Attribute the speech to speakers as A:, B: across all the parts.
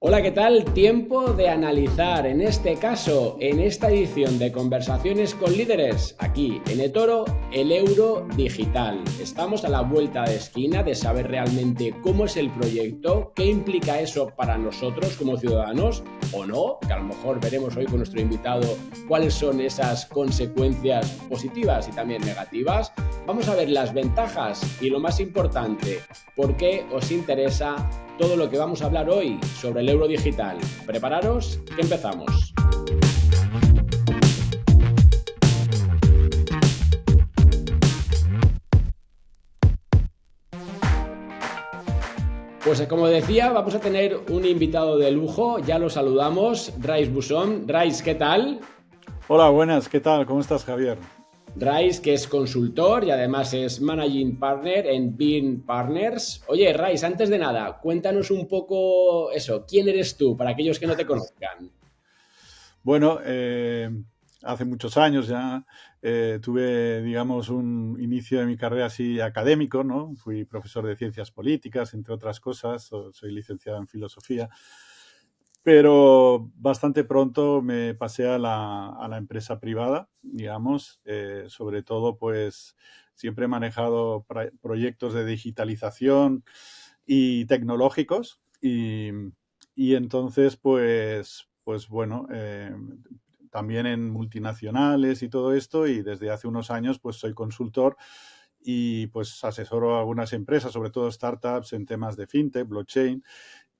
A: Hola, ¿qué tal? Tiempo de analizar, en este caso, en esta edición de Conversaciones con Líderes, aquí en eToro, el euro digital. Estamos a la vuelta de esquina de saber realmente cómo es el proyecto, qué implica eso para nosotros como ciudadanos, o no, que a lo mejor veremos hoy con nuestro invitado cuáles son esas consecuencias positivas y también negativas. Vamos a ver las ventajas y lo más importante, por qué os interesa todo lo que vamos a hablar hoy sobre el euro digital. Prepararos, que empezamos. Pues como decía, vamos a tener un invitado de lujo, ya lo saludamos, Rais Busón. Rais, ¿qué tal?
B: Hola, buenas, ¿qué tal? ¿Cómo estás, Javier?
A: Rais, que es consultor y además es Managing Partner en Bean Partners. Oye, Rais, antes de nada, cuéntanos un poco eso, ¿quién eres tú para aquellos que no te conozcan?
B: Bueno, hace muchos años ya tuve, digamos, un inicio de mi carrera así académico, ¿no? Fui profesor de ciencias políticas, entre otras cosas, soy licenciado en filosofía, pero bastante pronto me pasé a la empresa privada, digamos, sobre todo, pues, siempre he manejado proyectos de digitalización y tecnológicos y entonces, pues bueno, también en multinacionales y todo esto, y desde hace unos años pues soy consultor y pues asesoro a algunas empresas, sobre todo startups, en temas de fintech, blockchain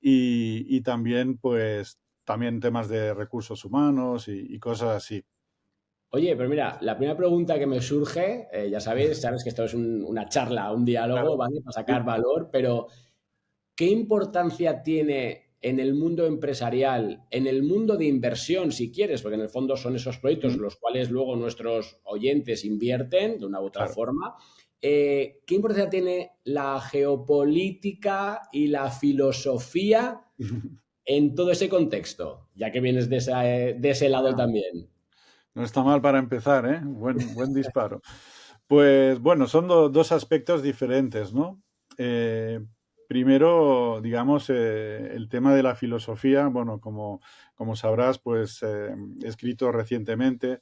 B: y también pues también temas de recursos humanos y cosas así.
A: Oye, pero mira, la primera pregunta que me surge, ya sabes que esto es una charla, un diálogo,
B: Claro.
A: ¿vale? Para
B: Sí.
A: sacar valor, pero ¿qué importancia tiene en el mundo empresarial, en el mundo de inversión, si quieres? Porque en el fondo son esos proyectos en
B: Mm,
A: los cuales luego nuestros oyentes invierten de una u otra
B: claro.
A: forma. ¿Qué importancia tiene la geopolítica y la filosofía en todo ese contexto? Ya que vienes de ese lado
B: Ah,
A: también.
B: no está mal para empezar, ¿eh? Buen disparo. Pues bueno, son dos aspectos diferentes, ¿no? Eh, Primero, digamos, el tema de la filosofía, bueno, como sabrás, pues he escrito recientemente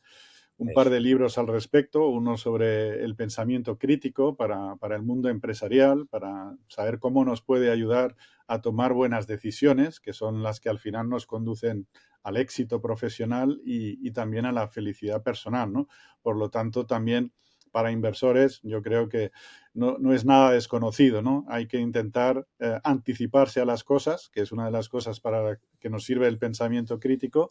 B: un par
A: Eso.
B: de libros al respecto, uno sobre el pensamiento crítico para el mundo empresarial, para saber cómo nos puede ayudar a tomar buenas decisiones, que son las que al final nos conducen al éxito profesional y también a la felicidad personal, ¿no? Por lo tanto, también para inversores, yo creo que no es nada desconocido, ¿no? Hay que intentar anticiparse a las cosas, que es una de las cosas para que nos sirve el pensamiento crítico.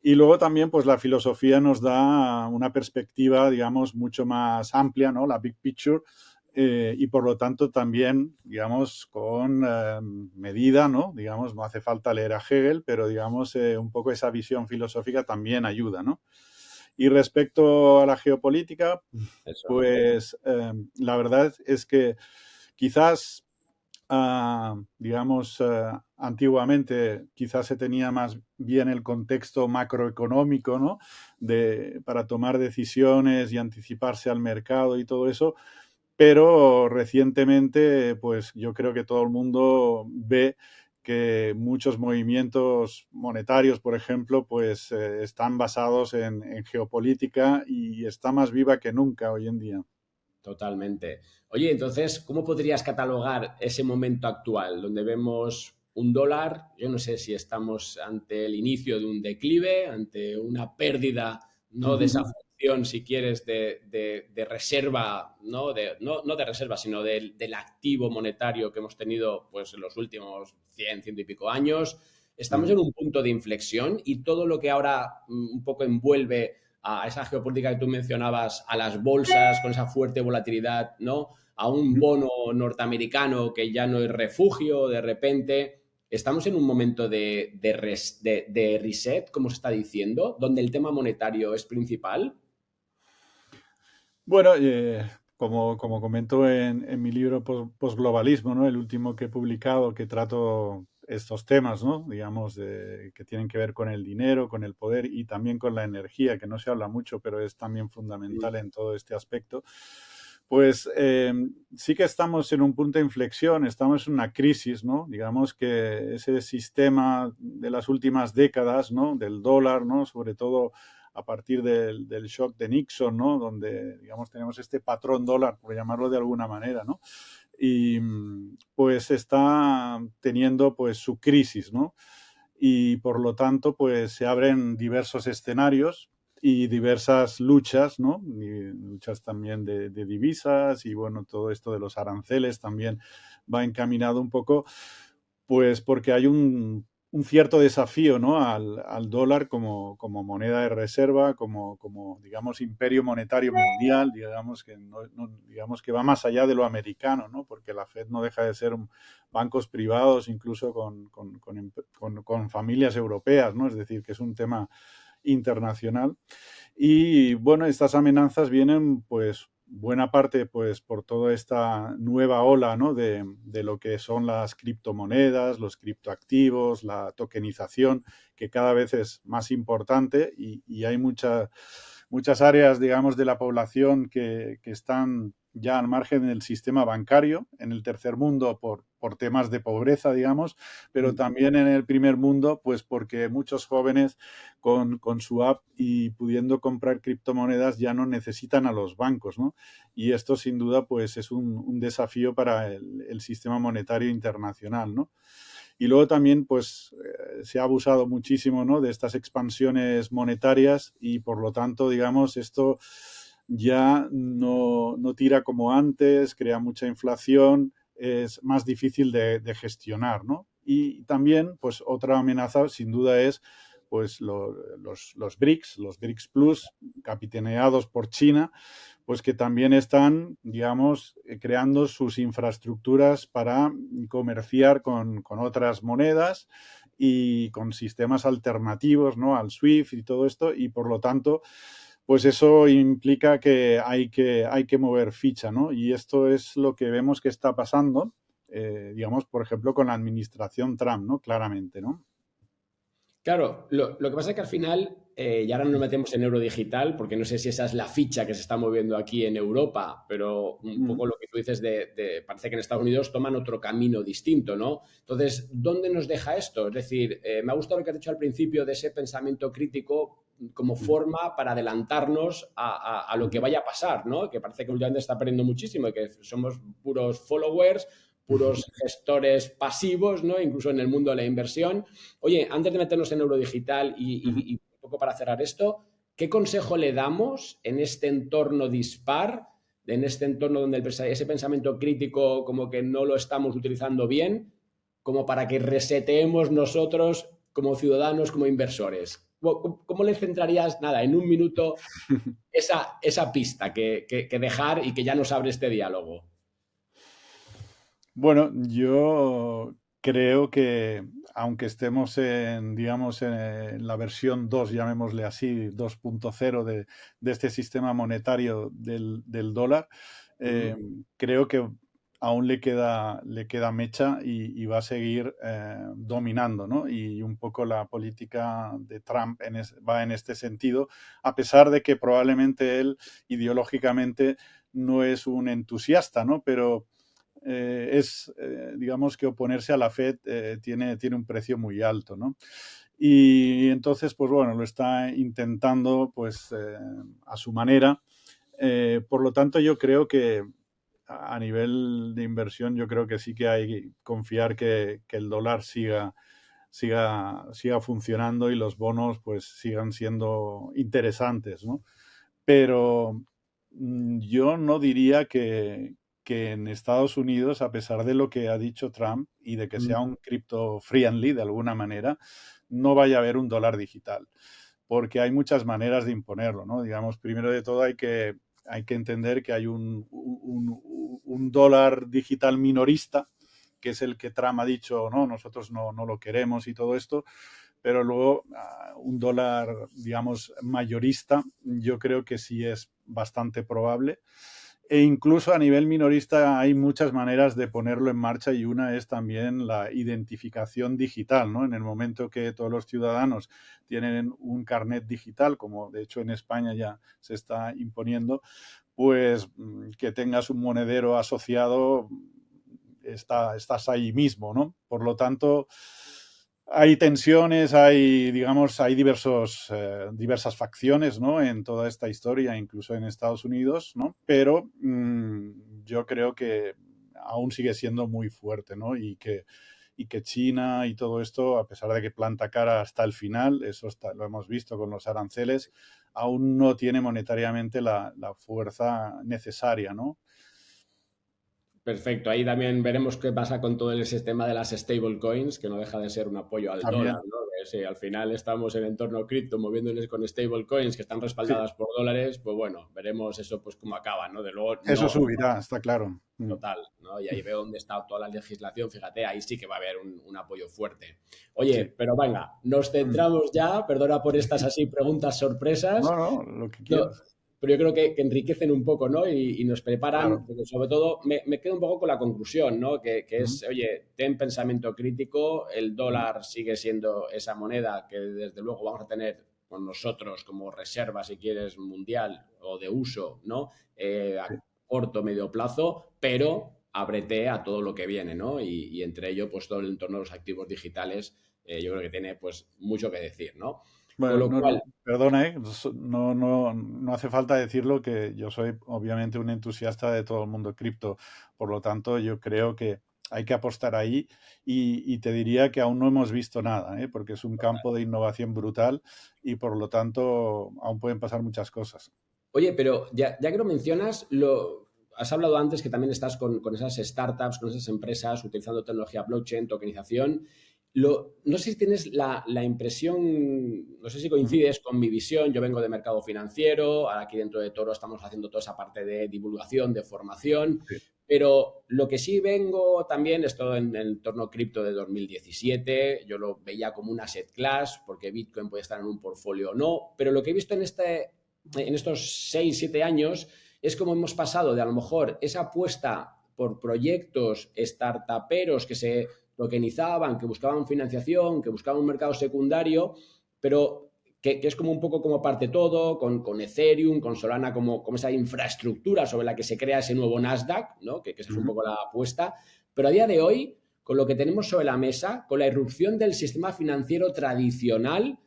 B: Y luego también, pues la filosofía nos da una perspectiva, digamos, mucho más amplia, ¿no? La big picture, y por lo tanto también, digamos, con medida, ¿no? Digamos, no hace falta leer a Hegel, pero digamos, un poco esa visión filosófica también ayuda, ¿no? Y respecto a la geopolítica,
A: Eso.
B: pues la verdad es que quizás, digamos, antiguamente quizás se tenía más bien el contexto macroeconómico, ¿no? Para tomar decisiones y anticiparse al mercado y todo eso, pero recientemente, pues yo creo que todo el mundo ve que muchos movimientos monetarios, por ejemplo, pues están basados en geopolítica y está más viva que nunca hoy en día.
A: Totalmente. Oye, entonces, ¿cómo podrías catalogar ese momento actual donde vemos un dólar? Yo no sé si estamos ante el inicio de un declive, ante una pérdida, no de esa función, si quieres, de reserva, ¿no? No de reserva, sino del activo monetario que hemos tenido pues, en los últimos 100, ciento y pico años. Estamos en un punto de inflexión y todo lo que ahora un poco envuelve a esa geopolítica que tú mencionabas, a las bolsas con esa fuerte volatilidad, ¿no? A un bono norteamericano que ya no es refugio de repente. Estamos en un momento de reset, como se está diciendo, donde el tema monetario es principal.
B: Bueno, como comento en mi libro Posglobalismo, ¿no? El último que he publicado, que trato estos temas, ¿no? Digamos, que tienen que ver con el dinero, con el poder y también con la energía, que no se habla mucho, pero es también fundamental en todo este aspecto. Pues sí que estamos en un punto de inflexión, estamos en una crisis, ¿no? Digamos que ese sistema de las últimas décadas, ¿no? Del dólar, ¿no? Sobre todo a partir del shock de Nixon, ¿no? Donde, digamos, tenemos este patrón dólar, por llamarlo de alguna manera, ¿no? Y pues está teniendo pues su crisis, ¿no? Y por lo tanto pues se abren diversos escenarios y diversas luchas, ¿no? Y luchas también de divisas y bueno, todo esto de los aranceles también va encaminado un poco, pues porque hay un cierto desafío, ¿no? Al dólar como moneda de reserva, como, digamos, imperio monetario mundial, digamos que, digamos que va más allá de lo americano, ¿no? Porque la Fed no deja de ser bancos privados, incluso con familias europeas, ¿no? Es decir, que es un tema internacional. Y bueno, estas amenazas vienen pues buena parte pues por toda esta nueva ola, ¿no? de lo que son las criptomonedas, los criptoactivos, la tokenización, que cada vez es más importante y hay muchas áreas, digamos, de la población que están ya al margen del sistema bancario, en el tercer mundo por temas de pobreza, digamos, pero también en el primer mundo, pues porque muchos jóvenes con su app y pudiendo comprar criptomonedas ya no necesitan a los bancos, ¿no? Y esto sin duda pues es un desafío para el sistema monetario internacional, ¿no? Y luego también pues se ha abusado muchísimo, ¿no? De estas expansiones monetarias y por lo tanto, digamos, esto ya no tira como antes, crea mucha inflación, es más difícil de gestionar, ¿no? Y también, pues otra amenaza sin duda es pues los BRICS, los BRICS Plus, capitaneados por China, pues que también están, digamos, creando sus infraestructuras para comerciar con otras monedas y con sistemas alternativos, ¿no? Al SWIFT y todo esto, y por lo tanto, pues eso implica que hay que mover ficha, ¿no? Y esto es lo que vemos que está pasando, digamos, por ejemplo, con la administración Trump, ¿no? Claramente, ¿no?
A: Claro, lo que pasa es que al final, y ahora no nos metemos en euro digital, porque no sé si esa es la ficha que se está moviendo aquí en Europa, pero un poco lo que tú dices parece que en Estados Unidos toman otro camino distinto, ¿no? Entonces, ¿dónde nos deja esto? Es decir, me ha gustado lo que has dicho al principio de ese pensamiento crítico como forma para adelantarnos a lo que vaya a pasar, ¿no? Que parece que últimamente está perdiendo muchísimo y que somos puros followers, puros gestores pasivos, ¿no? Incluso en el mundo de la inversión. Oye, antes de meternos en Eurodigital y un poco para cerrar esto, ¿qué consejo le damos en este entorno dispar, en este entorno donde ese pensamiento crítico como que no lo estamos utilizando bien, como para que reseteemos nosotros como ciudadanos, como inversores? ¿Cómo le centrarías, nada, en un minuto esa pista que dejar y que ya nos abre este diálogo?
B: Bueno, yo creo que aunque estemos digamos, en la versión 2, llamémosle así, 2.0 de este sistema monetario del dólar, eh, creo que aún le queda mecha y va a seguir dominando, ¿no? Y un poco la política de Trump va en este sentido, a pesar de que probablemente él ideológicamente no es un entusiasta, ¿no? Pero digamos que oponerse a la Fed tiene un precio muy alto, ¿no? Y entonces, pues bueno, lo está intentando pues a su manera. Por lo tanto, yo creo que a nivel de inversión, yo creo que sí que hay que confiar que el dólar siga funcionando y los bonos pues sigan siendo interesantes, ¿no? Pero yo no diría que en Estados Unidos, a pesar de lo que ha dicho Trump y de que sea un crypto friendly de alguna manera, no vaya a haber un dólar digital, porque hay muchas maneras de imponerlo, ¿no? Digamos, primero de todo hay que entender que hay un dólar digital minorista, que es el que Trump ha dicho, no, nosotros no lo queremos y todo esto, pero luego un dólar, digamos, mayorista, yo creo que sí es bastante probable. E incluso a nivel minorista hay muchas maneras de ponerlo en marcha y una es también la identificación digital, ¿no? En el momento que todos los ciudadanos tienen un carnet digital, como de hecho en España ya se está imponiendo, pues que tengas un monedero asociado, estás ahí mismo, ¿no? Por lo tanto, hay tensiones, digamos, hay diversas facciones, ¿no? En toda esta historia, incluso en Estados Unidos, ¿no? Pero yo creo que aún sigue siendo muy fuerte, ¿no? Y que China y todo esto, a pesar de que planta cara hasta el final, lo hemos visto con los aranceles, aún no tiene monetariamente la fuerza necesaria, ¿no?
A: Perfecto, ahí también veremos qué pasa con todo el sistema de las stablecoins, que no deja de ser un apoyo al dólar,
B: También,
A: ¿no? Que si al final estamos en entorno cripto moviéndoles con stablecoins que están
B: sí,
A: respaldadas por dólares, pues bueno, veremos eso pues cómo acaba, ¿no? De luego
B: eso
A: no
B: subirá, está claro.
A: total, ¿no? Y ahí veo dónde está toda la legislación, fíjate, ahí sí que va a haber un apoyo fuerte. Oye,
B: Sí.
A: pero venga, nos centramos ya, perdona por estas así preguntas sorpresas,
B: No, no, lo que
A: no,
B: quieras.
A: pero yo creo que enriquecen un poco, ¿no? Y nos preparan,
B: Claro.
A: porque sobre todo me quedo un poco con la conclusión, ¿no? Que
B: Ujú,
A: es, oye, ten pensamiento crítico, el
B: ujú,
A: dólar sigue siendo esa moneda que desde luego vamos a tener con nosotros como reserva, si quieres, mundial o de uso, ¿no?
B: sí.
A: A corto, medio plazo, pero ábrete a todo lo que viene, ¿no? Y entre ello, pues todo el entorno de los activos digitales, yo creo que tiene pues mucho que decir, ¿no? Con
B: Bueno,
A: lo
B: no, no,
A: cual,
B: perdona, no, no hace falta decirlo que yo soy obviamente un entusiasta de todo el mundo cripto. Por lo tanto, yo creo que hay que apostar ahí y te diría que aún no hemos visto nada, ¿eh? Porque es un campo de innovación brutal y por lo tanto aún pueden pasar muchas cosas.
A: oye, pero ya que lo mencionas, has hablado antes que también estás con esas startups, con esas empresas utilizando tecnología blockchain, tokenización. No sé si tienes la impresión, no sé si
B: Ujú,
A: coincides con mi visión, yo vengo de mercado financiero, ahora aquí dentro de Toro estamos haciendo toda esa parte de divulgación, de formación,
B: sí,
A: pero lo que sí vengo también es todo en el entorno cripto de 2017, yo lo veía como un asset class, porque Bitcoin puede estar en un portfolio o no, pero lo que he visto en estos 6 7 años es como hemos pasado de a lo mejor esa apuesta por proyectos startuperos que se tokenizaban, que buscaban financiación, que buscaban un mercado secundario, pero que es como un poco como parte todo, con Ethereum, con Solana como esa infraestructura sobre la que se crea ese nuevo Nasdaq, ¿no? Que esa es un
B: ujú.
A: poco la apuesta. Pero a día de hoy, con lo que tenemos sobre la mesa, con la irrupción del sistema financiero tradicional,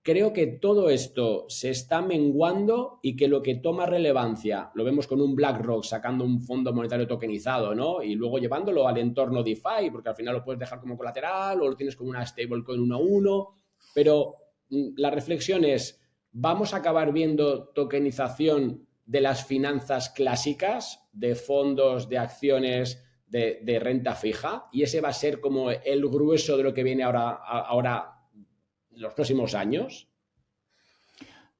A: creo que todo esto se está menguando y que lo que toma relevancia, lo vemos con un BlackRock sacando un fondo monetario tokenizado, ¿no? Y luego llevándolo al entorno DeFi, porque al final lo puedes dejar como colateral o lo tienes como una stablecoin 1 a 1, pero la reflexión es, ¿vamos a acabar viendo tokenización de las finanzas clásicas, de fondos, de acciones, de renta fija? Y ese va a ser como el grueso de lo que viene ahora los próximos años.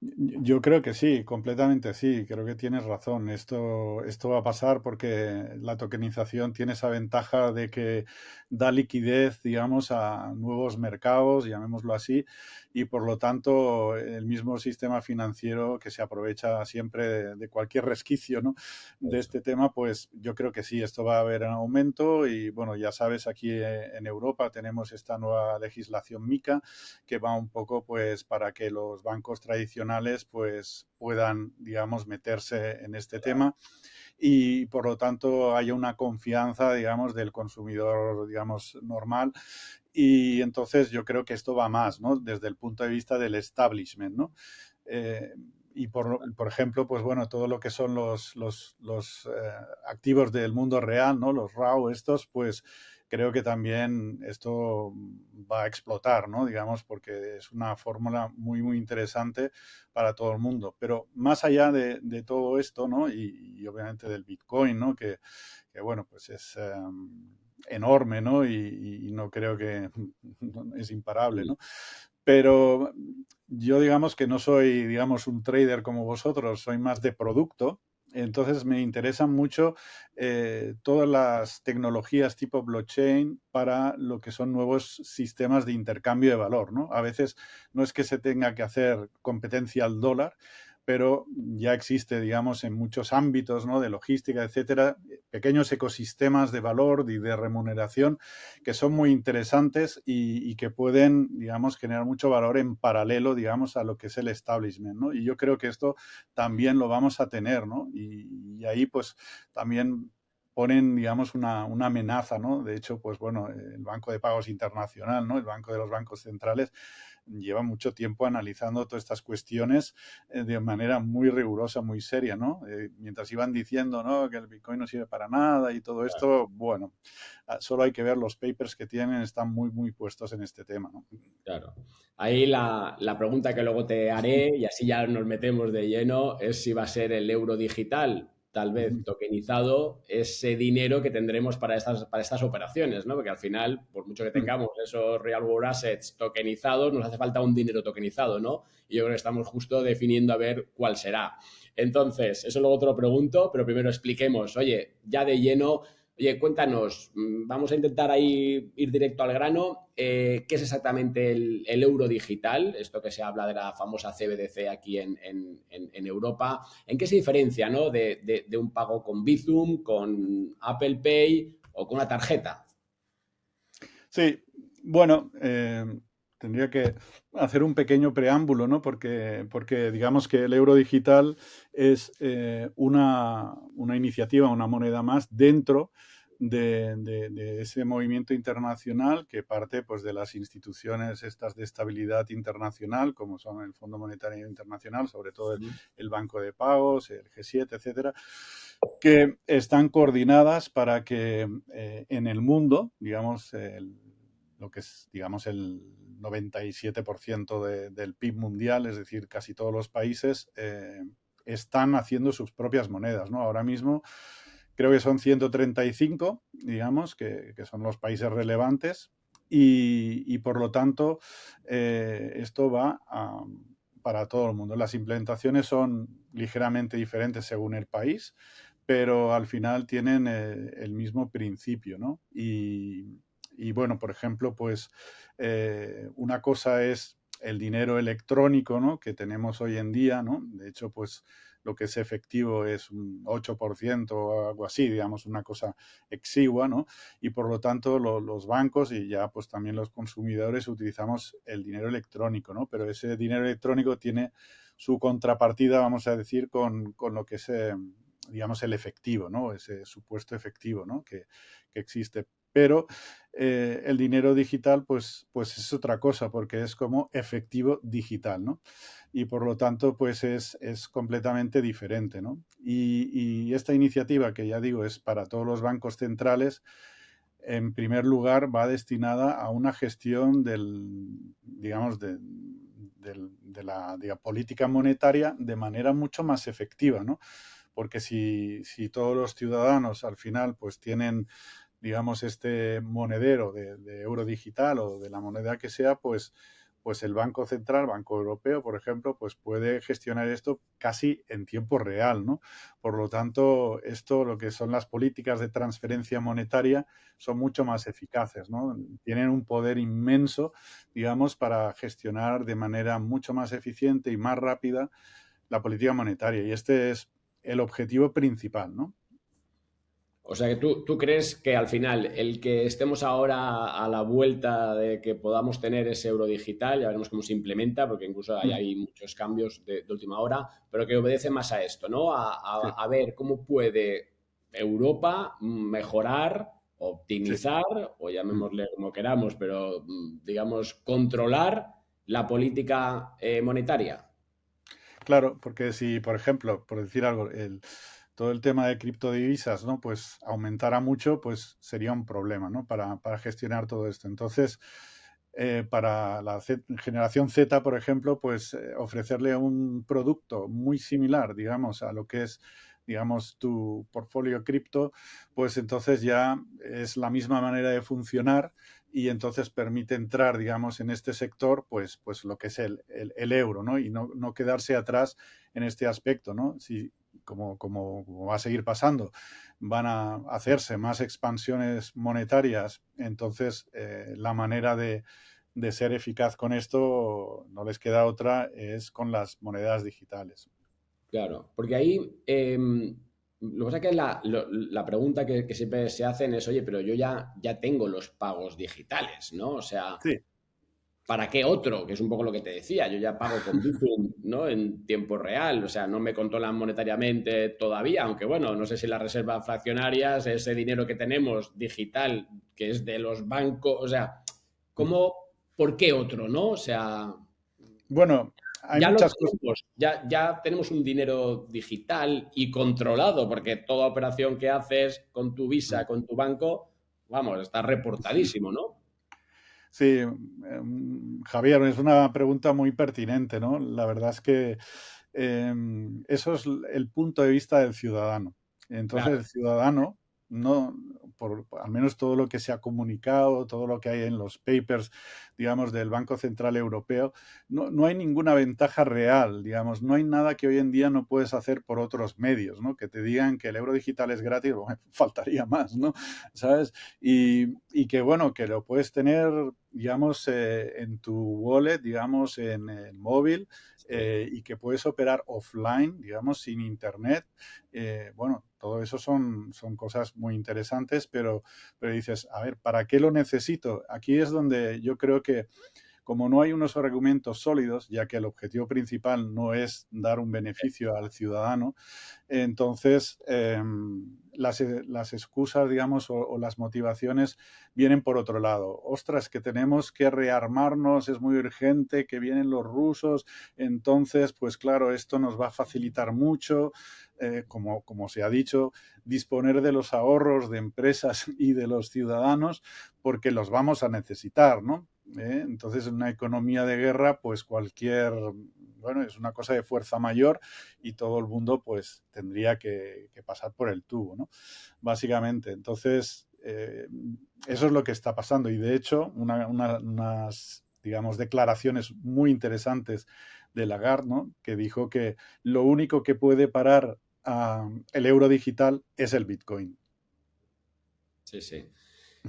B: Yo creo que sí, completamente sí, creo que tienes razón. Esto va a pasar porque la tokenización tiene esa ventaja de que da liquidez, digamos, a nuevos mercados, llamémoslo así, y por lo tanto el mismo sistema financiero que se aprovecha siempre de cualquier resquicio, ¿no? de este tema, pues yo creo que sí, esto va a haber en aumento y bueno, ya sabes, aquí en Europa tenemos esta nueva legislación MiCA que va un poco pues para que los bancos tradicionales pues puedan, digamos, meterse en este tema y por lo tanto haya una confianza, digamos, del consumidor, digamos, normal. Y entonces yo creo que esto va más, ¿no? Desde el punto de vista del establishment, ¿no? Eh, y por ejemplo, pues bueno, todo lo que son los activos del mundo real, ¿no? Los RAW estos, pues creo que también esto va a explotar, ¿no? Digamos, porque es una fórmula muy, muy interesante para todo el mundo. Pero más allá de todo esto, ¿no? Y obviamente del Bitcoin, ¿no? Que bueno, pues es enorme, ¿no? Y no creo que es imparable, ¿no? Pero yo digamos que no soy, digamos, un trader como vosotros, soy más de producto. Entonces me interesan mucho todas las tecnologías tipo blockchain para lo que son nuevos sistemas de intercambio de valor, ¿no? A veces no es que se tenga que hacer competencia al dólar, pero ya existe, digamos, en muchos ámbitos, ¿no?, de logística, etcétera, pequeños ecosistemas de valor y de remuneración que son muy interesantes y que pueden, digamos, generar mucho valor en paralelo, digamos, a lo que es el establishment, ¿no? Y yo creo que esto también lo vamos a tener, ¿no? Y ahí, pues, también ponen, digamos, una amenaza, ¿no? De hecho, pues bueno, el Banco de Pagos Internacional, ¿no?, el banco de los bancos centrales, lleva mucho tiempo analizando todas estas cuestiones de manera muy rigurosa, muy seria, ¿no? Mientras iban diciendo, ¿no?, que el Bitcoin no sirve para nada y todo esto, bueno, solo hay que ver los papers que tienen, están muy, muy puestos en este tema, ¿no?
A: Claro. Ahí la pregunta que luego te haré, y así ya nos metemos de lleno, es si va a ser el euro digital, tal vez tokenizado, ese dinero que tendremos para estas operaciones, ¿no? Porque al final, por mucho que tengamos esos real world assets tokenizados, nos hace falta un dinero tokenizado, ¿no? Y yo creo que estamos justo definiendo a ver cuál será. Entonces, eso luego te lo pregunto, pero primero expliquemos, oye, ya de lleno. Oye, cuéntanos, vamos a intentar ahí ir directo al grano. ¿Qué es exactamente el euro digital? Esto que se habla de la famosa CBDC aquí en Europa. ¿En qué se diferencia, ¿no?, de un pago con Bizum, con Apple Pay o con una tarjeta?
B: Sí, bueno, tendría que hacer un pequeño preámbulo, ¿no? Porque digamos que el euro digital es una iniciativa, una moneda más dentro de ese movimiento internacional que parte, pues, de las instituciones estas de estabilidad internacional, como son el Fondo Monetario Internacional, sobre todo el Banco de Pagos, el G7, etcétera, que están coordinadas para que en el mundo, digamos, lo que es, digamos, el 97% del PIB mundial, es decir, casi todos los países, están haciendo sus propias monedas, ¿no? Ahora mismo creo que son 135, digamos, que son los países relevantes y por lo tanto esto va para todo el mundo. Las implementaciones son ligeramente diferentes según el país, pero al final tienen el mismo principio, ¿no? Y bueno, por ejemplo, pues una cosa es el dinero electrónico, ¿no?, que tenemos hoy en día, ¿no? De hecho, pues lo que es efectivo es un 8% o algo así, digamos, una cosa exigua, ¿no? Y por lo tanto los bancos y ya pues también los consumidores utilizamos el dinero electrónico, ¿no? Pero ese dinero electrónico tiene su contrapartida, vamos a decir, con lo que es, digamos, el efectivo, ¿no? Ese supuesto efectivo, ¿no?, que existe. Pero el dinero digital, pues es otra cosa, porque es como efectivo digital, ¿no? Y por lo tanto, pues es completamente diferente, ¿no? Y esta iniciativa, que ya digo, es para todos los bancos centrales, en primer lugar va destinada a una gestión digamos, de la política monetaria de manera mucho más efectiva, ¿no? Porque si todos los ciudadanos al final pues tienen, digamos, este monedero de euro digital o de la moneda que sea, pues el Banco Central, Banco Europeo, por ejemplo, pues puede gestionar esto casi en tiempo real, ¿no? Por lo tanto, esto, lo que son las políticas de transferencia monetaria, son mucho más eficaces, ¿no? Tienen un poder inmenso, digamos, para gestionar de manera mucho más eficiente y más rápida la política monetaria. Y este es el objetivo principal, ¿no?
A: O sea que tú crees que al final el que estemos ahora a la vuelta de que podamos tener ese euro digital, ya veremos cómo se implementa, porque incluso hay muchos cambios de última hora, pero que obedece más a esto, ¿no?
B: Sí,
A: A ver cómo puede Europa mejorar,
B: sí.
A: optimizar, o
B: Mm.
A: llamémosle como queramos, pero digamos, controlar la política monetaria.
B: Claro, porque si, por ejemplo, por decir algo, todo el tema de criptodivisas, ¿no?, pues aumentara mucho, pues sería un problema, ¿no?, para gestionar todo esto. Entonces, para la generación Z, por ejemplo, pues ofrecerle un producto muy similar, digamos, a lo que es, digamos, tu portfolio cripto, pues entonces ya es la misma manera de funcionar y entonces permite entrar, digamos, en este sector, pues lo que es el euro, ¿no? Y no quedarse atrás en este aspecto, ¿no? Si, como va a seguir pasando, van a hacerse más expansiones monetarias, entonces la manera de ser eficaz con esto, no les queda otra, es con las monedas digitales.
A: Claro, porque ahí lo que pasa es que la pregunta que siempre se hacen es, oye, pero yo ya tengo los pagos digitales, ¿no? O sea,
B: Sí.
A: ¿para qué otro? Que es un poco lo que te decía, yo ya pago con Bizum, ¿no? En tiempo real, o sea, no me controlan monetariamente todavía, aunque bueno, no sé si las reservas fraccionarias, ese dinero que tenemos digital, que es de los bancos, o sea, ¿cómo, por qué otro, no? O sea,
B: Bueno, hay
A: ya lo
B: muchas cosas.
A: tenemos, ya tenemos un dinero digital y controlado, porque toda operación que haces con tu Visa, con tu banco, vamos, está reportadísimo, ¿no?
B: Sí, Javier, es una pregunta muy pertinente, ¿no? La verdad es que eso es el punto de vista del ciudadano. Entonces,
A: Claro,
B: el ciudadano, no, al menos todo lo que se ha comunicado, todo lo que hay en los papers, digamos, del Banco Central Europeo, no hay ninguna ventaja real, digamos, no hay nada que hoy en día no puedes hacer por otros medios, ¿no? Que te digan que el euro digital es gratis, bueno, faltaría más, ¿no? ¿Sabes? Y que, bueno, que lo puedes tener, digamos, en tu wallet, digamos, en el móvil,
A: sí.
B: y que puedes operar offline, digamos, sin internet. Bueno, todo eso son cosas muy interesantes, pero dices, a ver, ¿para qué lo necesito? Aquí es donde yo creo que como no hay unos argumentos sólidos, ya que el objetivo principal no es dar un beneficio al ciudadano, entonces las excusas, digamos, o las motivaciones vienen por otro lado. Ostras, que tenemos que rearmarnos, es muy urgente, que vienen los rusos, entonces, pues claro, esto nos va a facilitar mucho, como se ha dicho, disponer de los ahorros de empresas y de los ciudadanos, porque los vamos a necesitar, ¿no? Entonces, en una economía de guerra, pues bueno, es una cosa de fuerza mayor y todo el mundo pues tendría que pasar por el tubo, ¿no? Básicamente. Entonces, eso es lo que está pasando y de hecho unas, digamos, declaraciones muy interesantes de Lagarde, ¿no? Que dijo que lo único que puede parar el euro digital es el Bitcoin.
A: Sí, sí.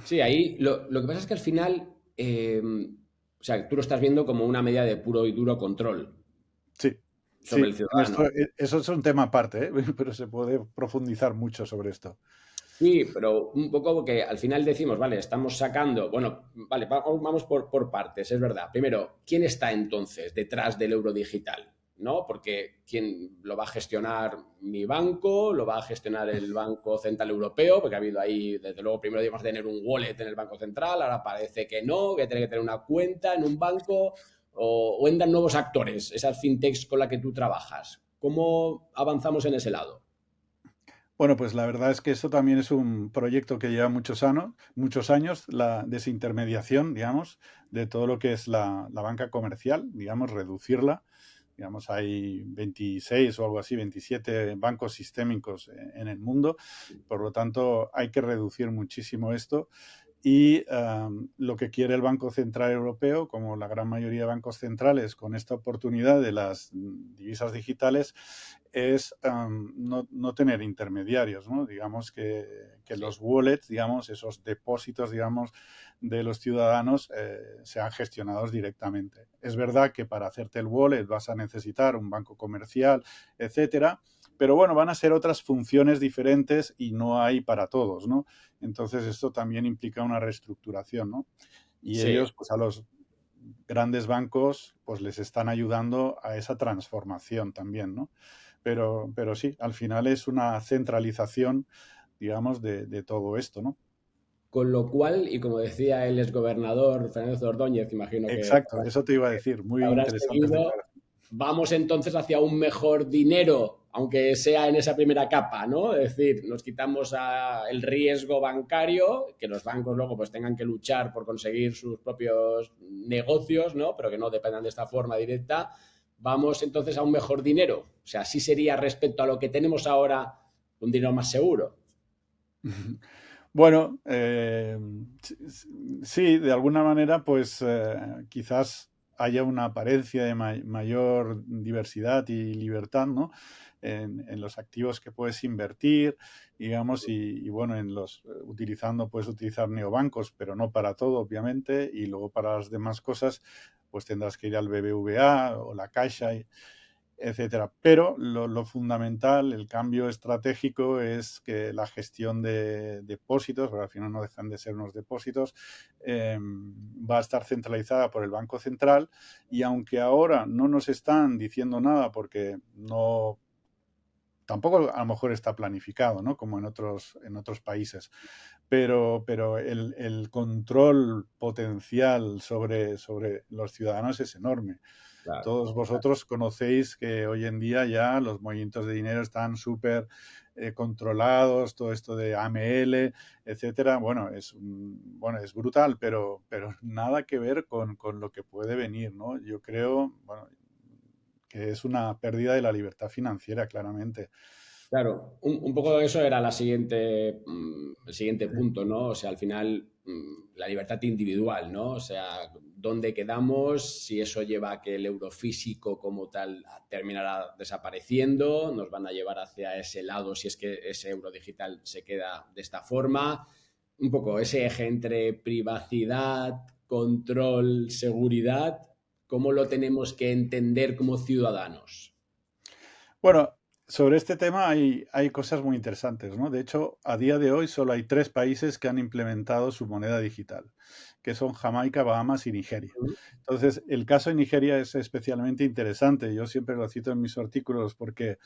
A: Sí, ahí lo que pasa es que al final, o sea, tú lo estás viendo como una medida de puro y duro control
B: Sí,
A: sobre
B: sí.
A: el ciudadano.
B: Eso es un tema aparte, ¿eh? Pero se puede profundizar mucho sobre esto.
A: Sí, pero un poco porque al final decimos, vale, estamos sacando, bueno, vale, vamos por partes, es verdad. Primero, ¿quién está entonces detrás del euro digital? ¿No? Porque ¿quién lo va a gestionar? Mi banco, lo va a gestionar el Banco Central Europeo, porque ha habido ahí, desde luego, primero íbamos a tener un wallet en el Banco Central, ahora parece que no, que tiene que tener una cuenta en un banco, o entran nuevos actores, esas fintechs con las que tú trabajas. ¿Cómo avanzamos en ese lado?
B: Bueno, pues la verdad es que esto también es un proyecto que lleva muchos años, la desintermediación, digamos, de todo lo que es la banca comercial, digamos, reducirla. Digamos, hay 26 o algo así, 27 bancos sistémicos en el mundo, por lo tanto hay que reducir muchísimo esto y lo que quiere el Banco Central Europeo, como la gran mayoría de bancos centrales, con esta oportunidad de las divisas digitales, es no tener intermediarios, ¿no? Digamos que
A: Sí,
B: los wallets, digamos, esos depósitos, digamos, de los ciudadanos sean gestionados directamente. Es verdad que para hacerte el wallet vas a necesitar un banco comercial, etcétera, pero bueno, van a ser otras funciones diferentes y no hay para todos, ¿no? Entonces esto también implica una reestructuración, ¿no? Y
A: sí.
B: ellos, pues a los grandes bancos, pues les están ayudando a esa transformación también, ¿no? Pero sí, al final es una centralización, digamos, de todo esto, ¿no?
A: Con lo cual, y como decía el exgobernador Fernández Ordóñez, imagino que
B: Exacto, eso te iba a decir, muy
A: habrás
B: interesantes
A: seguido,
B: declaraciones.
A: vamos entonces hacia un mejor dinero, aunque sea en esa primera capa, ¿no? Es decir, nos quitamos el riesgo bancario, que los bancos luego pues tengan que luchar por conseguir sus propios negocios, ¿no? Pero que no dependan de esta forma directa. Vamos entonces a un mejor dinero. O sea, sí sería respecto a lo que tenemos ahora un dinero más seguro.
B: Bueno, sí, de alguna manera, pues quizás haya una apariencia de mayor diversidad y libertad, ¿no? En los activos que puedes invertir, digamos, y bueno, puedes utilizar neobancos, pero no para todo, obviamente, y luego para las demás cosas, pues tendrás que ir al BBVA o la Caixa. etcétera. Pero lo fundamental, el cambio estratégico es que la gestión de depósitos, porque al final no dejan de ser unos depósitos, va a estar centralizada por el Banco Central, y aunque ahora no nos están diciendo nada porque no tampoco a lo mejor está planificado, ¿no? Como en otros países. Pero el control potencial sobre los ciudadanos es enorme.
A: Claro.
B: Todos vosotros conocéis que hoy en día ya los movimientos de dinero están súper controlados, todo esto de AML, etcétera. Bueno, es brutal, pero nada que ver con lo que puede venir, ¿no? Yo creo, bueno, que es una pérdida de la libertad financiera, claramente.
A: Claro, un poco de eso era el siguiente
B: Sí.
A: punto, ¿no? O sea, al final, la libertad individual, ¿no? O sea, dónde quedamos, si eso lleva a que el euro físico como tal terminará desapareciendo, nos van a llevar hacia ese lado si es que ese euro digital se queda de esta forma. Un poco ese eje entre privacidad, control, seguridad, ¿cómo lo tenemos que entender como ciudadanos?
B: Bueno, sobre este tema hay cosas muy interesantes, ¿no? De hecho, a día de hoy solo hay 3 países que han implementado su moneda digital, que son Jamaica, Bahamas y Nigeria. Entonces, el caso de Nigeria es especialmente interesante. Yo siempre lo cito en mis artículos porque,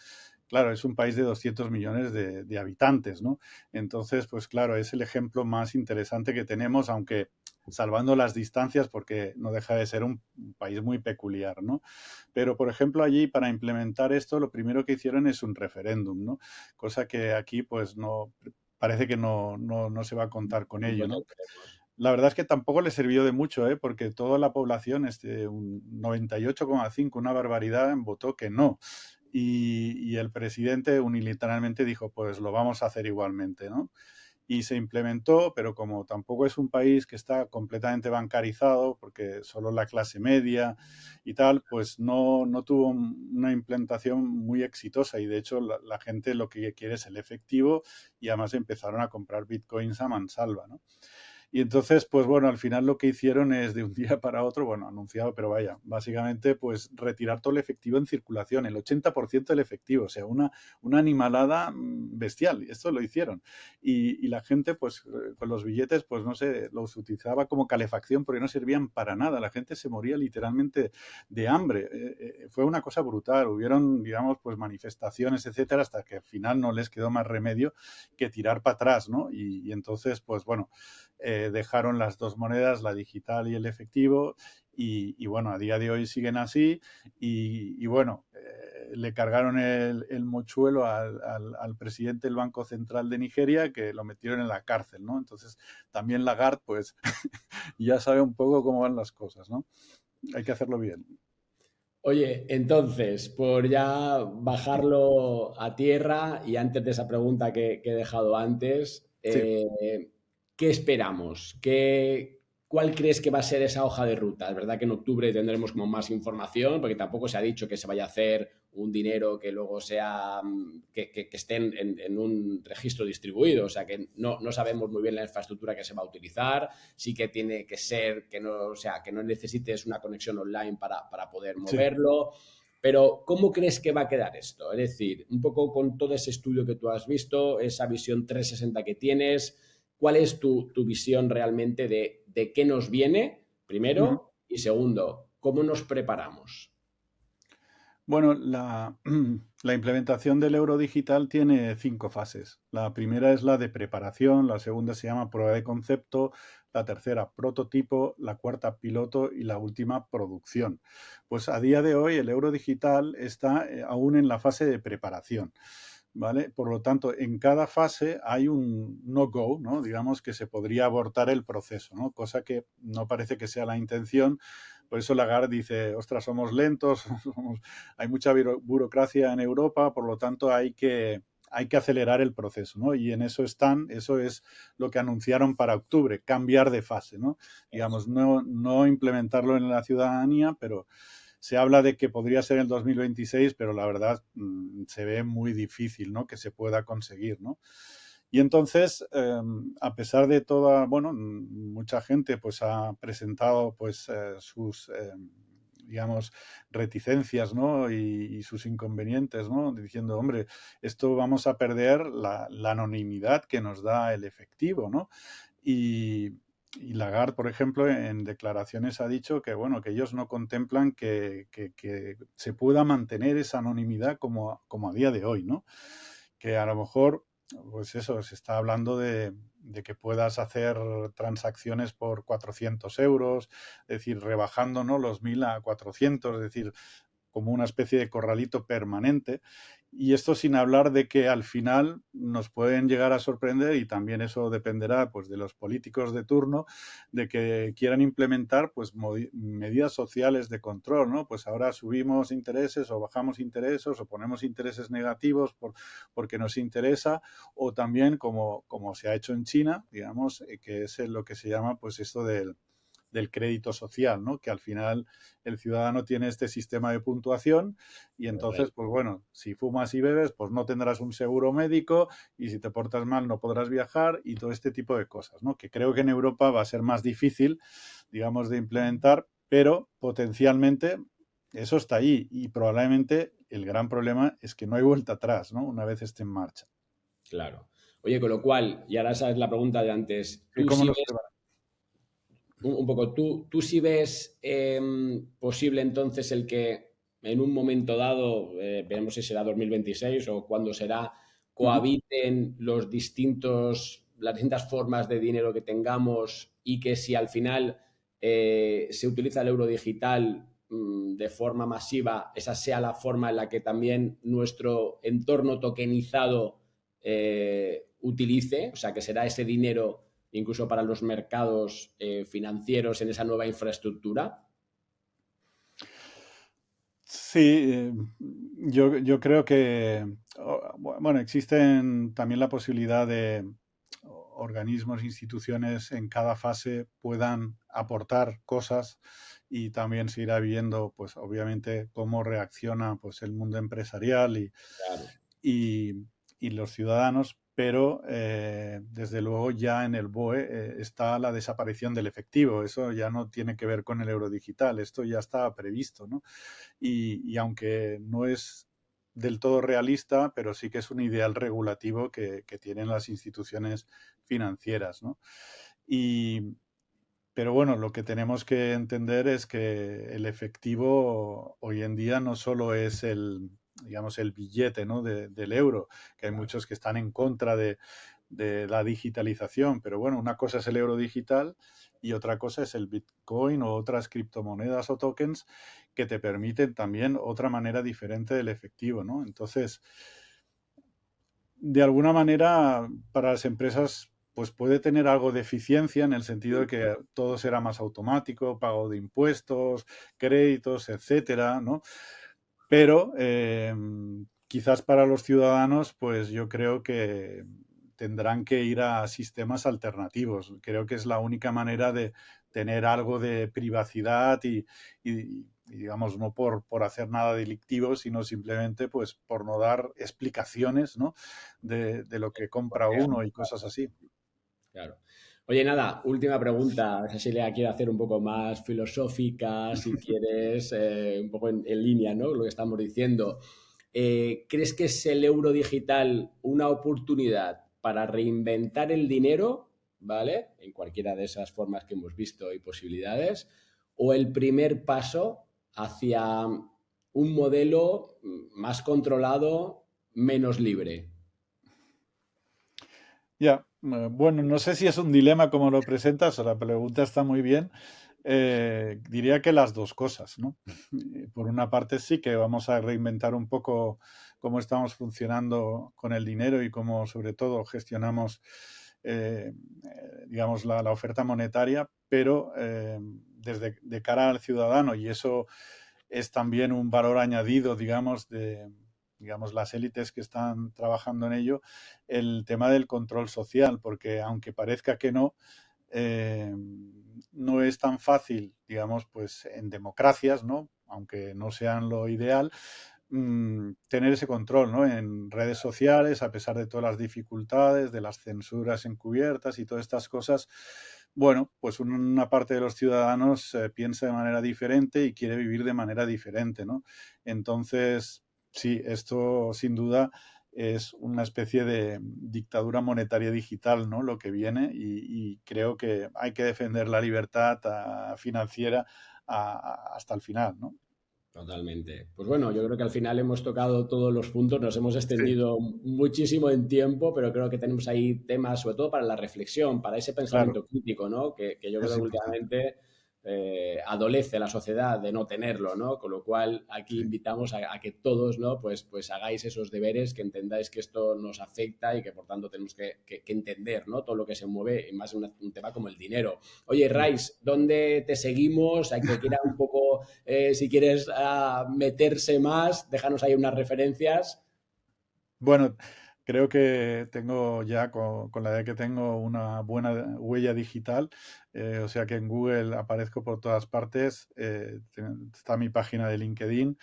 B: claro, es un país de 200 millones de habitantes, ¿no? Entonces, pues claro, es el ejemplo más interesante que tenemos, aunque salvando las distancias, porque no deja de ser un país muy peculiar, ¿no? Pero, por ejemplo, allí para implementar esto, lo primero que hicieron es un referéndum, ¿no? Cosa que aquí, pues, no, parece que no se va a contar con ello,
A: No
B: ¿no?
A: tendremos.
B: La verdad es que tampoco le sirvió de mucho, ¿eh? Porque toda la población, un 98,5, una barbaridad, votó que no. Y el presidente unilateralmente dijo, pues lo vamos a hacer igualmente, ¿no? Y se implementó, pero como tampoco es un país que está completamente bancarizado, porque solo la clase media y tal, pues no tuvo una implementación muy exitosa, y de hecho la gente lo que quiere es el efectivo, y además empezaron a comprar bitcoins a mansalva, ¿no? Y entonces, pues bueno, al final lo que hicieron es de un día para otro, bueno, anunciado, pero vaya, básicamente pues retirar todo el efectivo en circulación, el 80% del efectivo, o sea, una animalada bestial, y esto lo hicieron. Y la gente, pues con los billetes, pues no sé, los utilizaba como calefacción porque no servían para nada, la gente se moría literalmente de hambre. Fue una cosa brutal, hubieron, digamos, pues manifestaciones, etcétera, hasta que al final no les quedó más remedio que tirar para atrás, ¿no? Y entonces, pues bueno, dejaron las dos monedas, la digital y el efectivo, y bueno, a día de hoy siguen así, y bueno, le cargaron el mochuelo al presidente del Banco Central de Nigeria, que lo metieron en la cárcel, ¿no? Entonces, también Lagarde, pues, ya sabe un poco cómo van las cosas, ¿no? Hay que hacerlo bien.
A: Oye, entonces, por ya bajarlo a tierra y antes de esa pregunta que he dejado antes,
B: Sí.
A: ¿qué esperamos? ¿Cuál crees que va a ser esa hoja de ruta? Es verdad que en octubre tendremos como más información, porque tampoco se ha dicho que se vaya a hacer un dinero que luego sea, que esté en un registro distribuido, o sea que no sabemos muy bien la infraestructura que se va a utilizar, sí que tiene que ser que no, o sea, que no necesites una conexión online para poder
B: Sí.
A: moverlo. Pero, ¿cómo crees que va a quedar esto? Es decir, un poco con todo ese estudio que tú has visto, esa visión 360 que tienes, ¿cuál es tu visión realmente de qué nos viene,
B: Ujú.
A: primero? Y segundo, ¿cómo nos preparamos?
B: Bueno, la implementación del euro digital tiene 5 fases. La primera es la de preparación, la segunda se llama prueba de concepto, la tercera prototipo, la cuarta piloto y la última producción. Pues a día de hoy el euro digital está aún en la fase de preparación, ¿vale? Por lo tanto, en cada fase hay un no-go, ¿no? Digamos que se podría abortar el proceso, ¿no? Cosa que no parece que sea la intención. Por eso Lagarde dice, ostras, somos lentos, hay mucha burocracia en Europa, por lo tanto hay que acelerar el proceso, ¿no? Y en eso están, eso es lo que anunciaron para octubre, cambiar de fase, ¿no? Digamos, no implementarlo en la ciudadanía, pero se habla de que podría ser en 2026, pero la verdad se ve muy difícil, ¿no? Que se pueda conseguir, ¿no? Y entonces, a pesar de toda, bueno, mucha gente pues ha presentado pues digamos, reticencias, ¿no? Y sus inconvenientes, ¿no? Diciendo, hombre, esto vamos a perder la anonimidad que nos da el efectivo, ¿no? Y, y Lagarde, por ejemplo, en declaraciones ha dicho que, bueno, que ellos no contemplan que se pueda mantener esa anonimidad como a día de hoy, ¿no? Que a lo mejor, pues eso, se está hablando de que puedas hacer transacciones por 400 euros, es decir, rebajando, ¿no?, los 1.000 a 400, es decir, como una especie de corralito permanente. Y esto sin hablar de que al final nos pueden llegar a sorprender, y también eso dependerá pues de los políticos de turno, de que quieran implementar pues medidas sociales de control, ¿no? Pues ahora subimos intereses o bajamos intereses o ponemos intereses negativos porque nos interesa, o también como se ha hecho en China, digamos, que es lo que se llama pues esto del crédito social, ¿no? Que al final el ciudadano tiene este sistema de puntuación y entonces, pues bueno, si fumas y bebes, pues no tendrás un seguro médico, y si te portas mal no podrás viajar, y todo este tipo de cosas, ¿no? Que creo que en Europa va a ser más difícil, digamos, de implementar, pero potencialmente eso está ahí, y probablemente el gran problema es que no hay vuelta atrás, ¿no? Una vez esté en marcha.
A: Claro. Oye, con lo cual, y ahora sabes la pregunta de antes,
B: ¿Y
A: tú
B: cómo
A: sí
B: nos
A: ves, un poco, tú sí ves posible entonces el que en un momento dado, veremos si será 2026 o cuándo será, cohabiten las distintas formas de dinero que tengamos, y que si al final se utiliza el euro digital de forma masiva, esa sea la forma en la que también nuestro entorno tokenizado utilice, o sea, que será ese dinero incluso para los mercados financieros en esa nueva infraestructura?
B: Sí, yo creo que, bueno, existen también la posibilidad de organismos, instituciones en cada fase puedan aportar cosas, y también se irá viendo, pues obviamente, cómo reacciona pues el mundo empresarial
A: Claro.
B: y, y los ciudadanos, pero desde luego ya en el BOE está la desaparición del efectivo. Eso ya no tiene que ver con el euro digital, esto ya está previsto, ¿no? Y aunque no es del todo realista, pero sí que es un ideal regulativo que tienen las instituciones financieras, ¿no? Y, pero bueno, lo que tenemos que entender es que el efectivo hoy en día no solo es digamos, el billete, ¿no?, del euro, que hay muchos que están en contra de la digitalización, pero bueno, una cosa es el euro digital y otra cosa es el Bitcoin o otras criptomonedas o tokens que te permiten también otra manera diferente del efectivo, ¿no? Entonces, de alguna manera, para las empresas, pues puede tener algo de eficiencia en el sentido de que todo será más automático, pago de impuestos, créditos, etcétera, ¿no? Pero quizás para los ciudadanos, pues yo creo que tendrán que ir a sistemas alternativos. Creo que es la única manera de tener algo de privacidad y, digamos, no por hacer nada delictivo, sino simplemente pues por no dar explicaciones, ¿no?, de lo que compra uno y cosas así.
A: Claro. Oye, nada, última pregunta. Esa sí la quiero hacer un poco más filosófica, si quieres, un poco en línea, ¿no? Lo que estamos diciendo. ¿Crees que es el euro digital una oportunidad para reinventar el dinero, ¿vale? En cualquiera de esas formas que hemos visto y posibilidades, o el primer paso hacia un modelo más controlado, menos libre?
B: Ya, bueno, no sé si es un dilema como lo presentas, o la pregunta está muy bien. Diría que las dos cosas, ¿no? Por una parte sí que vamos a reinventar un poco cómo estamos funcionando con el dinero y cómo sobre todo gestionamos, digamos, la oferta monetaria, pero desde de cara al ciudadano, y eso es también un valor añadido, digamos, digamos, las élites que están trabajando en ello, el tema del control social, porque aunque parezca que no, no es tan fácil, digamos, pues en democracias, ¿no?, aunque no sean lo ideal, tener ese control, ¿no?, en redes sociales, a pesar de todas las dificultades, de las censuras encubiertas y todas estas cosas, bueno, pues una parte de los ciudadanos piensa de manera diferente y quiere vivir de manera diferente, ¿no? Entonces, sí, esto sin duda es una especie de dictadura monetaria digital, ¿no? Lo que viene y creo que hay que defender la libertad financiera hasta el final, ¿no?
A: Totalmente. Pues bueno, yo creo que al final hemos tocado todos los puntos, nos hemos
B: Sí,
A: extendido muchísimo en tiempo, pero creo que tenemos ahí temas, sobre todo para la reflexión, para ese
B: claro,
A: pensamiento crítico, ¿no? Que yo creo
B: es
A: que
B: importante.
A: últimamente adolece la sociedad de no tenerlo, ¿no? Con lo cual aquí
B: Sí.
A: invitamos a que todos, ¿no? Pues hagáis esos deberes, que entendáis que esto nos afecta y que por tanto tenemos que entender, ¿no? Todo lo que se mueve, y más en un tema como el dinero. Oye,
B: Mm.
A: Rais, ¿dónde te seguimos? A que quiera un poco si quieres meterse más, déjanos ahí unas referencias.
B: Bueno, creo que tengo ya, con la edad que tengo, una buena huella digital, o sea que en Google aparezco por todas partes, está mi página de LinkedIn,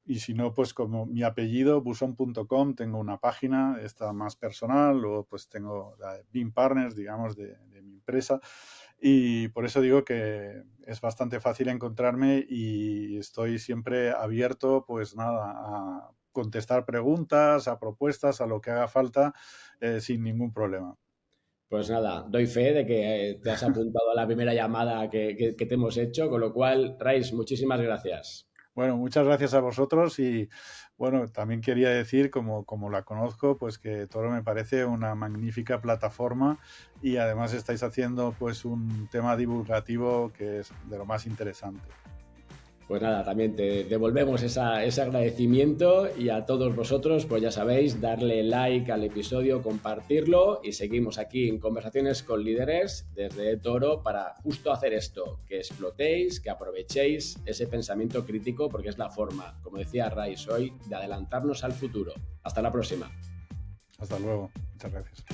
B: y si no, pues como mi apellido, buson.com, tengo una página, esta más personal, luego pues tengo la de BIM Partners, digamos, de mi empresa, y por eso digo que es bastante fácil encontrarme y estoy siempre abierto, pues nada, a contestar preguntas, a propuestas, a lo que haga falta, sin ningún problema.
A: Pues nada, doy fe de que te has apuntado a la primera llamada que te hemos hecho, con lo cual, Rais, muchísimas gracias.
B: Bueno, muchas gracias a vosotros y bueno, también quería decir, como la conozco, pues que Toro me parece una magnífica plataforma y además estáis haciendo pues un tema divulgativo que es de lo más interesante.
A: Pues nada, también te devolvemos ese agradecimiento y a todos vosotros, pues ya sabéis, darle like al episodio, compartirlo y seguimos aquí en Conversaciones con Líderes desde Toro para justo hacer esto, que explotéis, que aprovechéis ese pensamiento crítico porque es la forma, como decía Rais hoy, de adelantarnos al futuro. Hasta la próxima.
B: Hasta luego. Muchas gracias.